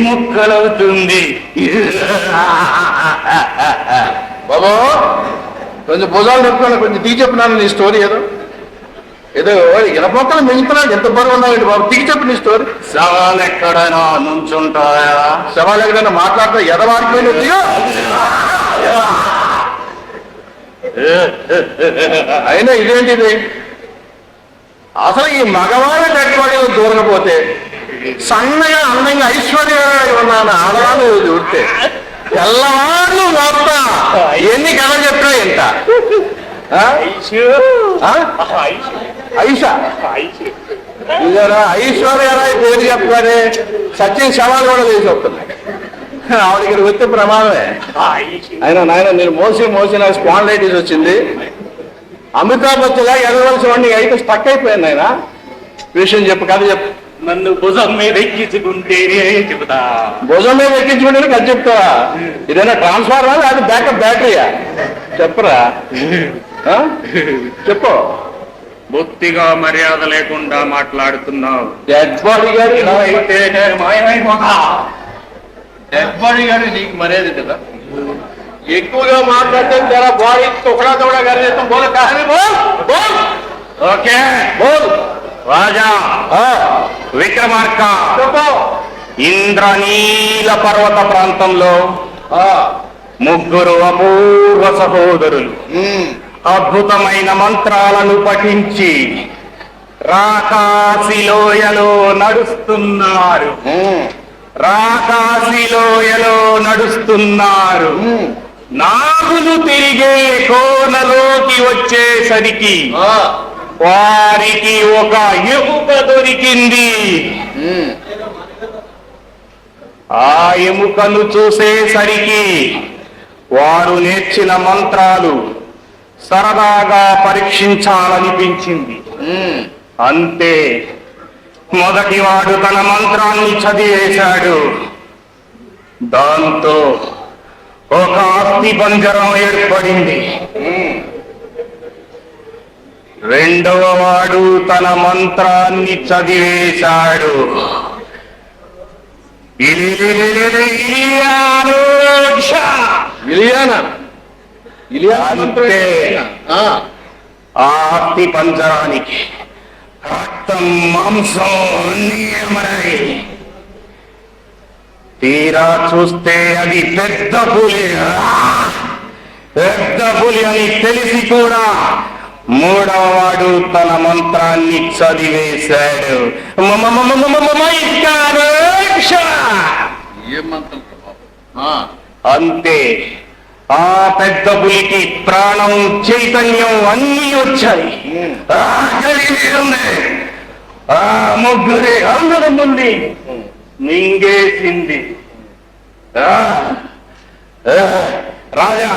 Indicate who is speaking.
Speaker 1: ముక్కలవుతుంది.
Speaker 2: బాబు కొంచెం భుజాలు నొప్పుకొని కొంచెం తీగి చెప్పినాను నీ స్టోరీ. ఏదో ఇనపొక్కలు మింగుతున్నాడు. ఎంత బరువు ఉన్నాయండి బాబు, తీగి చెప్పు నీ స్టోరీ.
Speaker 1: శవాలు ఎక్కడైనా నుంచుంటాయా?
Speaker 2: శవాలు ఎక్కడైనా మాట్లాడతా ఎదవాడిపోయిన అయినా ఇదేంటిది? అసలు ఈ మగవాళ్ళ కట్టుబడి దూరకపోతే సన్నగా అందంగా ఐశ్వర్యంగా ఉన్నాను ఆడవాళ్ళు చూస్తే తెల్లవాళ్ళు మొత్తం ఎన్ని కథలు చెప్తా ఎంత ఐషా ఇదరా ఐశ్వర్యరాయ్ పేరు చెప్పగానే సచిన్ శవాలు కూడా వేసి వస్తున్నాయి. ఆవిడకి వస్తే ప్రమాదమే. అయినా నాయన నేను మోసి నాకు స్పాండిలైటిస్ వచ్చింది. అమితాబ్ బచ్చన్ ఎదవలసిన వాడిని అయితే స్టక్ అయిపోయాను ఆయన. విషయం చెప్పు, కథ చెప్పు.
Speaker 1: నన్ను భుజం మీద ఎక్కించుకుంటేనే చెబుతా.
Speaker 2: భుజం మీద ఎక్కించుకుంటేనే కథ చెప్తావా? ఇదైనా ట్రాన్స్ఫార్మర్ అది బ్యాకప్ బ్యాటరీయా? చెప్పరా చెప్పు.
Speaker 1: బొత్తిగా మర్యాద లేకుండా మాట్లాడుతున్నావు.
Speaker 2: డెడ్ బాడీ గారి
Speaker 1: అయితే మాయమైపోతా.
Speaker 2: డెడ్ బాడీ గారి నీకు మర్యాద కదా. ఎక్కువగా మాట్లాడితే తెరా బాడీ తొకడా తొకడా గారి బోల కహాని బోల్.
Speaker 1: ఓకే
Speaker 2: బోల్.
Speaker 1: రాజా విక్రమార్క, ఇంద్రనీల పర్వత ప్రాంతంలో ముగ్గురు అపూర్వ సహోదరులు అద్భుతమైన మంత్రాలను పఠించి రాకాశిలోయలో నడుస్తున్నారు. నాగులు తిరిగే కోనలోకి వచ్చేసరికి వారికి ఒక ఎముక దొరికింది. ఆ ఎముకను చూసేసరికి వారు నేర్చిన మంత్రాలు సరదాగా పరీక్షించాలనిపించింది. అంతే, మొదటివాడు తన మంత్రాన్ని చదివేశాడు. దాంతో ఒక అస్థి పంజరం ఏర్పడింది. రెండవ వాడు తన మంత్రాన్ని చదివేశాడు. ఆస్తి పంజరానికి రక్తం మాంసం నియమై తీరా చూస్తే అది పెద్ద పులి అని తెలిసి కూడా మూడవ వాడు తన మంత్రాన్ని చదివేశాడు. అంతే, ఆ పెద్ద పులికి ప్రాణం చైతన్యం అన్నీ వచ్చాయి. ఆ ముగ్గురే అందరం ముందు మింగేసింది. రాజా